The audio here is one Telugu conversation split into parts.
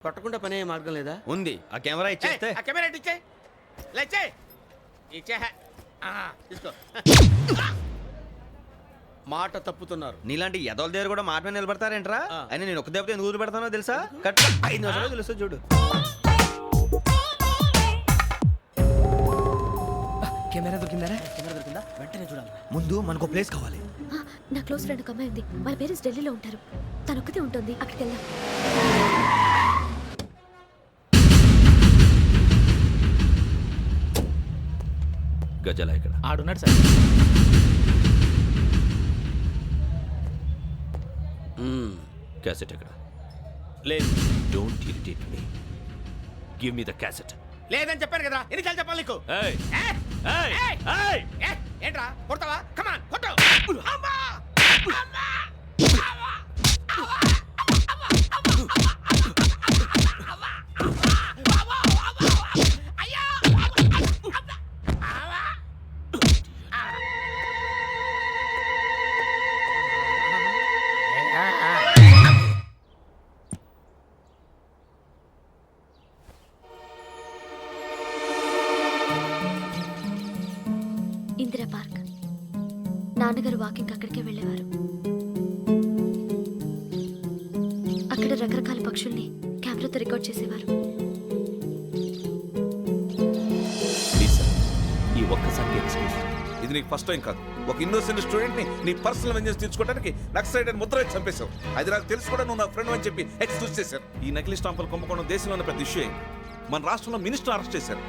కొట్టకుండా పనే మార్గం లేదా? ఉంది. ఆ కెమెరా ఇచ్చేస్తే ఆ కెమెరా ఇచ్చే లేచే ఇచ్చే తీసుకో. మాట తప్పుతున్నారు. నీలాంటి ఎదల దగ్గర కూడా మాట మీద నిలబడతారేంట్రా? ఆ. అని నేను ఒక దెబ్బతో ఎందుకు ఊరు పెడతానో తెలుసా? కట్ 5 నిమిషాలు తెలుసు చూడు. కెమెరా దొరికిందా? కెమెరా దొరికిందా? వెంటనే చూడాలి. ముందు మనకు ప్లేస్ కావాలి. నా క్లోజ్ ఫ్రెండ్ ఒక అమ్మాయి ఉంది. వాళ్ళ పేరెంట్స్ ఢిల్లీలో ఉంటారు. తను ఒక్కతే ఉంటుంది. అక్కడికి వెళ్దాం. గజాల ఇక్కడ ఆడున్నాడు సార్. క్యాసెట్ ఎక్కడ? లేదు. Don't irritate me. Give me the cassette. లేదని చెప్పాను కదా, ఎన్నిసార్లు చెప్పాలి నీకు? ఏయ్ ఏ? ఏయ్ ఏయ్! ఏయ్ ఏ? ఏంట్రా కొడతావా? కమాన్ కొట్టు. అమ్మా! అమ్మా! ఇందిరా పార్క్. నాన్నగారు వాకింగ్ అక్కడికే వెళ్ళేవారు. అక్కడ రకరకాల పక్షుల్ని కెమెరాతో రికార్డ్ చేసేవారు. ప్లీజ్ సార్, ఈ ఒక్కసారి ఎక్స్క్యూజ్. ఇది నీకు ఫస్ట్ టైం కాదు. ఒక ఇన్నోసెంట్ స్టూడెంట్ ని నీ పర్సనల్ వెంజెన్స్ తీర్చుకోవడానికి నక్సలైట్ అని ముద్ర వేసి చంపేశావు. అది నాకు తెలుసు కూడా నువ్వు నా ఫ్రెండ్ అని చెప్పి ఎక్స్క్యూజ్ చేశారు. ఈ నకిలీ స్టాంపులు కుంభకోణం దేశంలో ఉన్న పెద్ద ఇష్యూ అయింది. మన రాష్ట్రంలో మినిస్టర్ అరెస్ట్ చేశారు.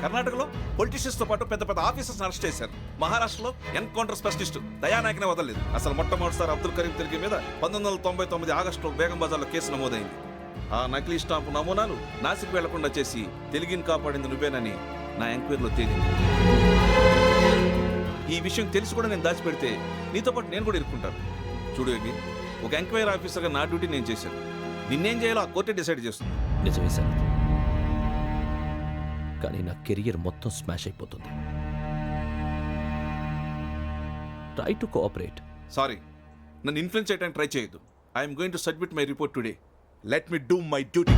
కర్ణాటకలో పొలిటీషియన్స్ తో పాటు పెద్ద పెద్ద ఆఫీసర్స్ అరెస్ట్ చేశారు. మహారాష్ట్రలో ఎన్కౌంటర్ స్పెషలిస్ట్ దయానాయకనే వదలలేదు. అసలు మొట్టమొదటిసారి అబ్దుల్ కరీం తిరిగి మీద 1999 ఆగస్టులో బేగం బజార్లో కేసు నమోదైంది. ఆ నకిలీ స్టాంపు నమూనాలు నాసిక్ వెళ్లకుండా చేసి తెలుగుని కాపాడింది నువ్వేనని నా ఎంక్వైరీలో తేలింది. ఈ విషయం తెలిసి కూడా నేను దాచిపెడితే నీతో పాటు నేను కూడా ఇరుక్కుంటాను. చూడు యోగి, ఒక ఎంక్వైరీ ఆఫీసర్గా నా డ్యూటీ నేను చేశాను. నిన్నేం చేయాలో ఆ కోర్టే డిసైడ్ చేస్తుంది. నిజమే సార్, కానీ నా కెరియర్ మొత్తం స్మాష్ అయిపోతుంది. Try to cooperate. సారీ, నన్ను ఇన్ఫ్లుయెన్స్ చేయడానికి ట్రై చేయొద్దు. I'm going to submit my report today. Let me do my duty.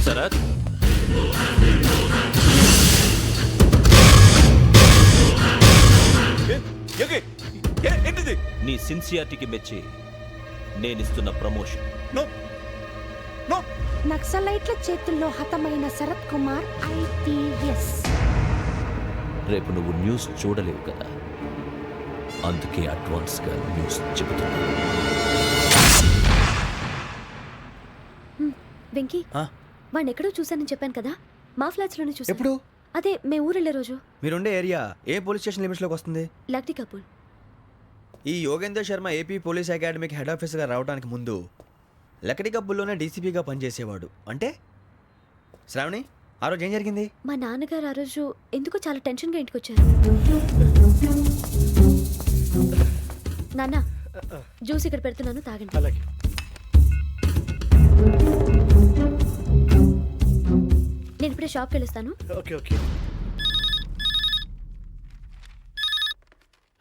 Sharath, ఏంటిది? నీ సిన్సియారిటీకి మెచ్చి నేనిస్తున్న ప్రమోషన్. No no. నక్సలైట్ల చేతుల్లో హతమైన శరత్ కుమార్ ఐపీఎస్. రేపు నువ్వు న్యూస్ చూడలేవు కదా, అందుకే అడ్వాన్స్గా న్యూస్ చెబుతున్నా. వెంకీ, వాడిని ఎక్కడో చూశానని చెప్పాను కదా. మా ఫ్లాట్స్ లోనే చూసాను. ఎప్పుడు? అదే మేము ఊరెళ్ళే రోజు. మీరుండే ఏరియా ఏ పోలీస్ స్టేషన్ లిమిట్స్ లోకి వస్తుంది? లక్టీ కపూర్. ఈ యోగేందర్ శర్మ ఏపీ పోలీస్ అకాడమీకి హెడ్ ఆఫీసర్గా రావడానికి ముందు లకడి కబ్బుల్లోనే డీసీపీగా పనిచేసేవాడు. అంటే శ్రావణి, ఆ రోజు ఏం జరిగింది? మా నాన్నగారు ఆ రోజు ఎందుకో చాలా టెన్షన్గా ఇంటికి వచ్చారు. నాన్న, జ్యూస్ ఇక్కడ పెడుతున్నాను, తాగండి. అలాగే. నేను ఇప్పుడే షాప్కి వెళ్ళొస్తాను. Okay okay.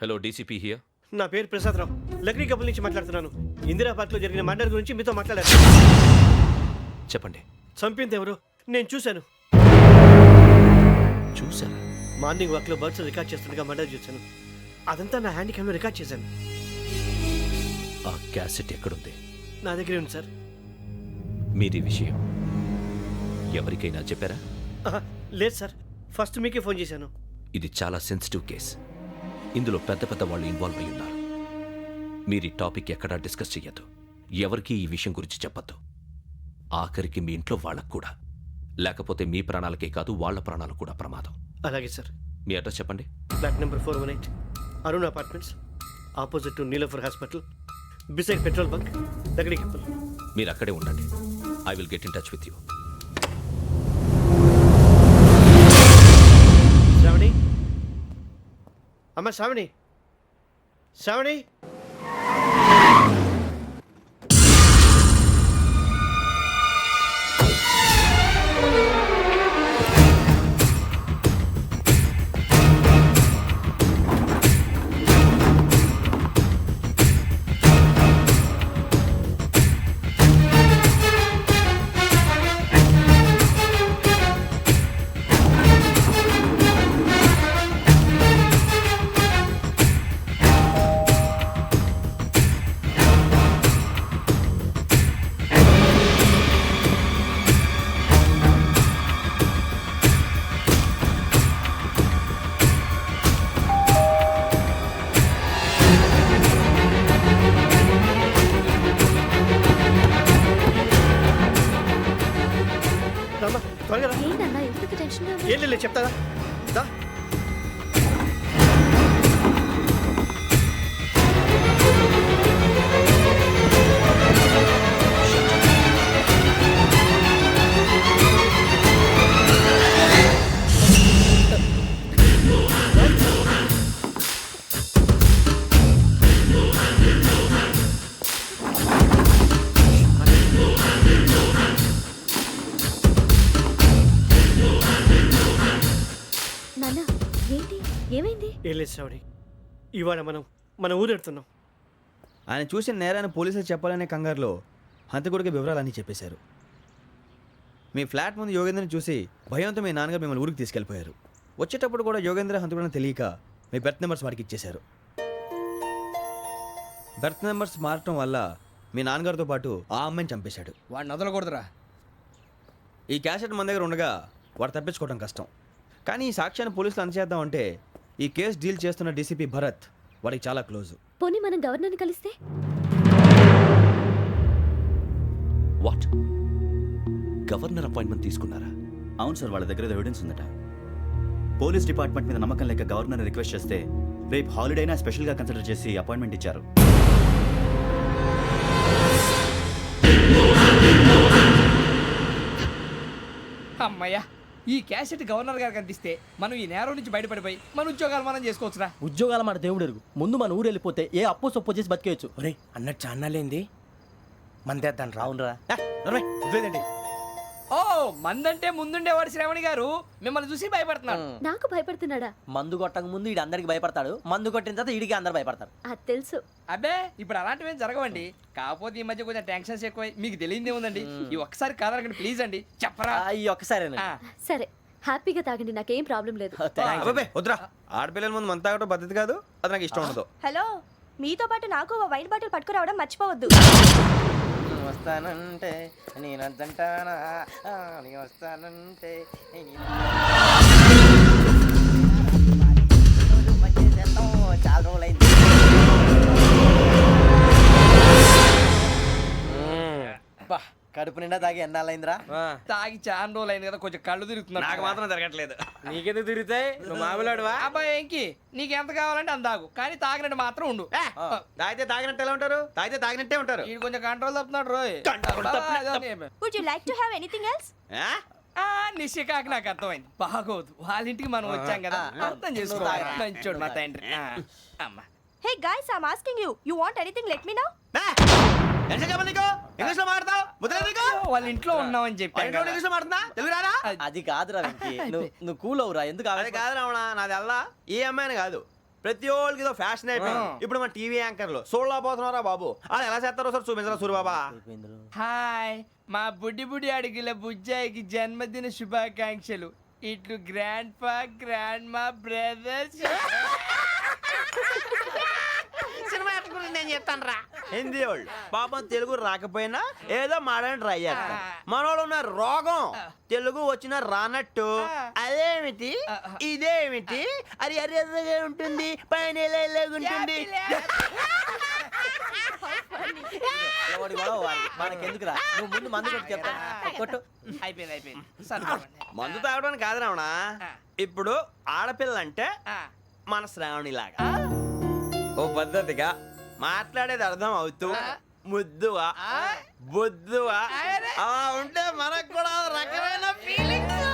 Hello, DCP here. నా పేరు ప్రసాదరావు, లక్డీ కపుల్ నుంచి మాట్లాడుతున్నాను. ఇందిరా పార్క్ లో జరిగిన మర్డర్ గురించి మీతో మాట్లాడారు. చెప్పండి. చంపింది ఎవరు? నేను చూశాను. చూసారా? మార్నింగ్ వాక్ లో బర్డ్స్ రికార్డ్ చేస్తుండగా మర్డర్ చూశాను. అదంతా నా హ్యాండ్ క్యామ్లో రికార్డ్ చేశాను. ఆ క్యాసెట్ ఎక్కడుంది? నా దగ్గరే ఉంది సార్. మీది విషయం ఎవరికైనా చెప్పారా? లేదు సార్, ఫస్ట్ మీకే ఫోన్ చేశాను. ఇది చాలా సెన్సిటివ్ కేస్. ఇందులో పెద్ద పెద్ద వాళ్ళు ఇన్వాల్వ్ అయి ఉన్నారు. మీరు ఈ టాపిక్ ఎక్కడా డిస్కస్ చెయ్యొద్దు. ఎవరికి ఈ విషయం గురించి చెప్పొద్దు. ఆఖరికి మీ ఇంట్లో వాళ్ళకు కూడా. లేకపోతే మీ ప్రాణాలకే కాదు, వాళ్ళ ప్రాణాలు కూడా ప్రమాదం. అలాగే సార్. మీ అడ్రస్ చెప్పండి. Flat number 418, Arun apartments, opposite to Niloufer hospital, beside petrol bunk, Lakdikapul. మీరు అక్కడే ఉండండి. I will get in touch with you. Shravani, అమ్మ శ్రావణి, శ్రావణి. ఏం లేదు చెప్తాదా దా. నాన్న ఏంటి ఏమైంది? ఏం లేదు శ్రావణి, ఇవాళ మనం మన ఊరు వెళ్తున్నాం. ఆయన చూసిన నేరాన్ని పోలీసులు చెప్పాలనే కంగారులో హంతకుడికి వివరాలన్నీ చెప్పేశారు. మీ ఫ్లాట్ ముందు యోగేంద్రని చూసి భయంతో మీ నాన్నగారు మిమ్మల్ని ఊరికి తీసుకెళ్ళిపోయారు. వచ్చేటప్పుడు కూడా యోగేంద్ర హంతకుడని తెలియక మీ బెర్త్ నెంబర్స్ వారికి ఇచ్చేశారు. బెర్త్ నెంబర్స్ మారటం వల్ల మీ నాన్నగారితో పాటు ఆ అమ్మాయిని చంపేశాడు. వాడిని వదలకూడదురా. ఈ క్యాసెట్ మన దగ్గర ఉండగా వాడు తప్పించుకోవడం కష్టం. కానీ ఈ సాక్ష్యాన్ని పోలీసులు అందచేద్దామంటే ఈ కేసు డీల్ చేస్తున్న డీసీపీ భరత్ వాడికి చాలా క్లోజు. పోనీ మనం గవర్నర్ని కలిస్తే? వాట్? గవర్నర్ అపాయింట్మెంట్ తీసుకున్నారా? అవును సార్, వాళ్ళ దగ్గర ఎవిడెన్స్ ఉందట. పోలీస్ డిపార్ట్మెంట్ మీద నమ్మకం లేక గవర్నర్ రిక్వెస్ట్ చేస్తే రేపు హాలిడేనా స్పెషల్గా కన్సిడర్ చేసి అపాయింట్మెంట్ ఇచ్చారు. అమ్మయ్యా, ఈ క్యాసెట్ గవర్నర్ గారికి అందిస్తే మనం ఈ నేరం నుంచి బయటపడిపోయి మన ఉద్యోగాలు మనం చేసుకోవచ్చురా. ఉద్యోగాల మాట దేవుడు ఎరుగు. ముందు మన ఊరు వెళ్ళిపోతే ఏ అప్పు సొప్పు చేసి బతికేయచ్చు. ఒరే అన్నట్టు చాన్నాలేంది మందేద్దాను రావునరా. వదిలేదండి. ఓ మందంటే ముందుండేవాడు శ్రావణి గారు మిమ్మల్ని చూసి భయపడుతున్నాడు. నాకు భయపడుతున్నాడా? మందు కొట్టక ముందు ఈడు అందరికి భయపడతాడు, మందు కొట్టిన తర్వాత ఈడికి అందరు భయపడతారు. అది తెలుసు. అబ్బే ఇప్పుడు అలాంటివి ఏం జరగవండి. కాకపోతే ఈ మధ్య కొంచెం టెన్షన్స్ ఎక్కువ, మీకు తెలియదే ఉందండి. ఈ ఒక్కసారి కాదనకండి ప్లీజ్ అండి, చెప్పరా. ఈ ఒక్కసారి ఆ, సరే హ్యాపీగా తాగండి, నాకేం ప్రాబ్లం లేదు. అబ్బాబే వద్దురా, ఆడపిల్లల ముందు మన తాగటం పద్ధతి కాదు, అది నాకు ఇష్టం ఉండదు. హలో, మీతో పాటు నాకు ఓ వైన్ బాటిల్ పట్టుకురావడం మర్చిపోవద్దు. వస్తానంటే నేనంటానా, వస్తానంటే చాలా రోజులైంది. బా, కడుపు నిండా తాగి ఎన్నాళ్ళైందిరా? తాగి చాలా రోజులు అయింది కదా, కొంచెం కళ్ళు తిరుగుతున్నారు. నాకు మాత్రం జరగట్లేదు. నీకెందుకు తిరుగుతాయి? నువ్వు మామిలాడువా? అబ్బాయి ఏంకి నీకు ఎంత కావాలంటే అందాగు, కానీ తాగినట్టు మాత్రం ఉండు. తాగితే తాగినట్టు ఎలా ఉంటారు? తాగితే తాగినట్టే ఉంటారు. వీడు కొంచెం కంట్రోల్ తప్పుతున్నాడు రోయ్. Would you like to have anything else? నిశ్చికాకి నాకు అర్థమైంది. బాగోదు, వాళ్ళ ఇంటికి మనం వచ్చాం కదా, అర్థం చేసుకోవాలి. మంచోడు మా తండ్రి. అమ్మా hey guys, I am asking you, you want anything let me know. English లో మాట్లాడతావు? వాళ్ళ ఇంట్లో ఉన్నామని చెప్పాను కదా. ఇంగ్లీష్ లో మాట్లాడుతున్నా? తెలుగు రాదా? అది కాదురా వెంకీ, నువ్వు కూల్ అవురా. ఎందుకు అది కాదు రావణ, నాది అల్లా ఏ అమ్మాయిని కాదు, ప్రతి ఒళ్ళకి ఇదో ఫ్యాషన్ అయిపోయింది. ఇప్పుడు మన టీవీ యాంకర్లు సోళ్ళ పోతున్నారా బాబు, అది ఎలా చేస్తారో సార్ చూపించరా సూరిబాబా. హాయ్, మా బుడ్డి అడిగిల బుజ్జాయికి జన్మదిన శుభాకాంక్షలు. ఇట్లు గ్రాండ్ ఫా గ్రాండ్ మా బ్రదర్స్. సినిమా గురించి నేను చెప్తాను రా. హిందీ వాళ్ళు పాపం తెలుగు రాకపోయినా ఏదో మాడని ట్రై చేస్తారు. మనోళ్ళు ఉన్న రోగం తెలుగు వచ్చిన రానట్టు అదేమిటి ఇదేమిటి అది అర్రగా ఉంటుంది, పైన ఉంటుంది. మనకెందుకురా, నువ్వు ముందు మందు కొట్టి చెప్తా. కొట్టు. అయిపోయింది సరిపోయింది. మందు తాగడానికి కాదు రావణ, ఇప్పుడు ఆడపిల్ల అంటే మన శ్రావణి లాగా ఓ పద్ధతిగా మాట్లాడేది అర్థం అవుతూ ముద్దువా బొద్దువా అలా ఉంటే మనకు కూడా రకమైన ఫీలింగ్స్.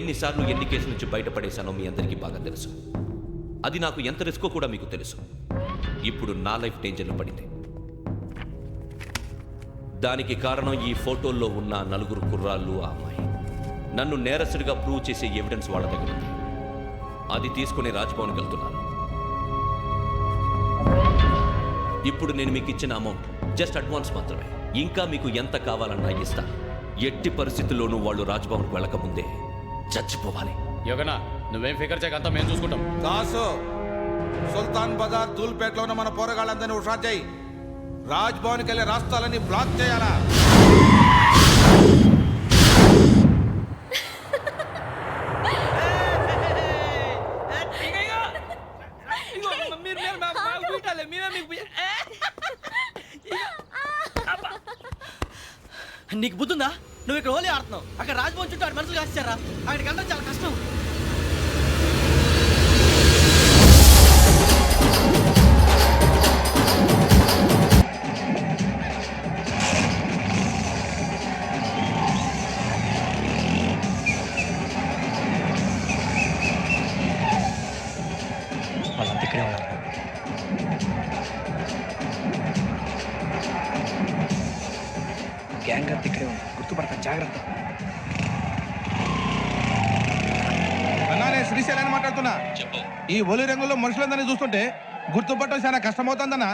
ఎన్నిసార్లు ఎన్ని కేసుల నుంచి బయటపడేశానో మీ అందరికీ బాగా తెలుసు. అది నాకు ఎంత రిస్కో కూడా మీకు తెలుసు. ఇప్పుడు నా లైఫ్ డేంజర్లో పడింది. దానికి కారణం ఈ ఫోటోల్లో ఉన్న 4 కుర్రాళ్ళు, ఆ అమ్మాయి. నన్ను నేరస్తుడిగా ప్రూవ్ చేసే ఎవిడెన్స్ వాళ్ళ దగ్గర ఉంది. అది తీసుకుని రాజ్భవన్కి వెళ్తున్నాను. ఇప్పుడు నేను మీకు ఇచ్చిన అమౌంట్ జస్ట్ అడ్వాన్స్ మాత్రమే. ఇంకా మీకు ఎంత కావాలన్నా ఇస్తాను. ఎట్టి పరిస్థితుల్లోనూ వాళ్ళు రాజ్భవన్కి వెళ్ళకముందే చచ్చిపోవాలి. యోగనా, నువ్వేం ఫికర్ చేయకంతా మేము చూసుకుంటాం. దాసు, సుల్తాన్ బజార్ ధూల్పేటలో ఉన్న మన పోరగాళ్ళందరినీ హుషారు చేయి. రాజ్ భవన్కి వెళ్ళే రాష్ట్రాలన్నీ బ్లాక్ చేయాలా? నీకు బుద్ధుందా? నువ్వు ఇక్కడ హోలీ ఆడుతున్నావు, అక్కడ రాజ్భవన్ చుట్టూ ఆడి మనుషులు కాస్తారా? అక్కడికి వెళ్ళడం చాలా కష్టం. వాళ్ళంతా ఇక్కడే ఉన్నారు. గ్యాంగ్ అంతా ఇక్కడే ఉంది, గుర్తుపడతాను, జాగ్రత్త. అన్నా, నేను శ్రీశైలాన్ని మాట్లాడుతున్నా. ఈ ఒలి రంగుల్లో మనుషులందరినీ చూస్తుంటే గుర్తుపట్టడం చాలా కష్టమవుతుందన్నా.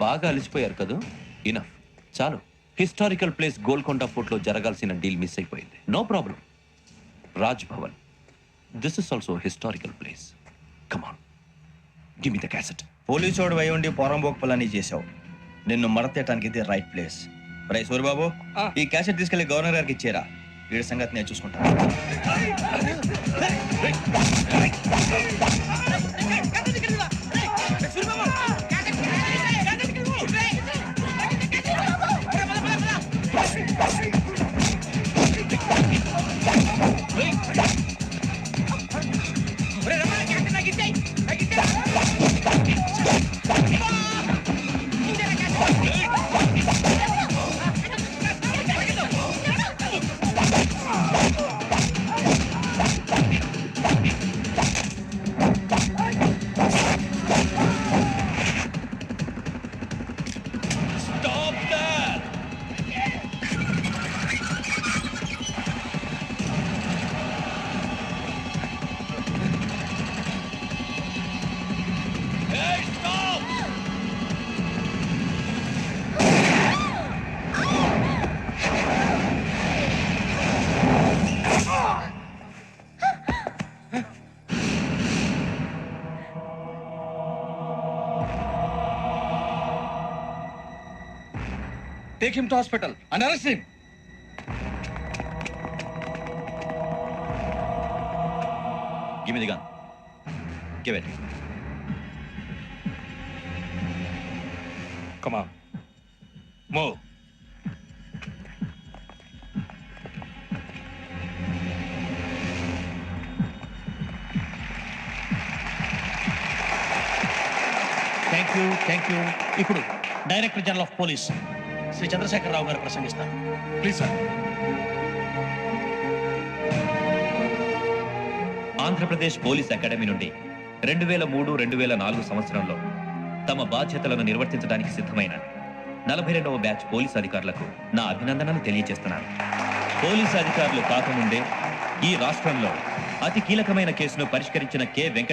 బాగా అలిసిపోయారు కదూ? ఇనఫ్, చాలు. హిస్టారికల్ ప్లేస్ గోల్కొండ ఫోర్ట్లో జరగాల్సిన డీల్ మిస్ అయిపోయింది. No problem. Raj Bhavan, this is also historical place. Come on, give me the cassette. Police వాడు అయి ఉండి పోరంబోక్ చేసావు. నిన్ను మడతేయటానికి ఇది రైట్ ప్లేస్. రై సూరిబాబు, ఈ క్యాసెట్ తీసుకెళ్లి గవర్నర్ గారికి ఇచ్చేరా. వీడి సంగతి నేను చూసుకుంటాను. Take him to hospital and arrest him. Give me the gun. Give it. Come on. Move. Thank you. ఇప్పుడు director general of police Shri Chandrasekhara Rao గారు ప్రసంగిస్తారు. Please sir. Andhra Pradesh police academy నుండి 2003-2004 సంవత్సరంలో తమ బాధ్యతలను నిర్వర్తించడానికి సిద్ధమైన 42వ బ్యాచ్ పోలీస్ అధికారులకు నా అభినందనలు తెలియజేస్తున్నాను. పోలీస్ అధికారులు కాకముందే ఈ రాష్ట్రంలో అతి కీలకమైన కేసును పరిష్కరించిన కె. వెంకట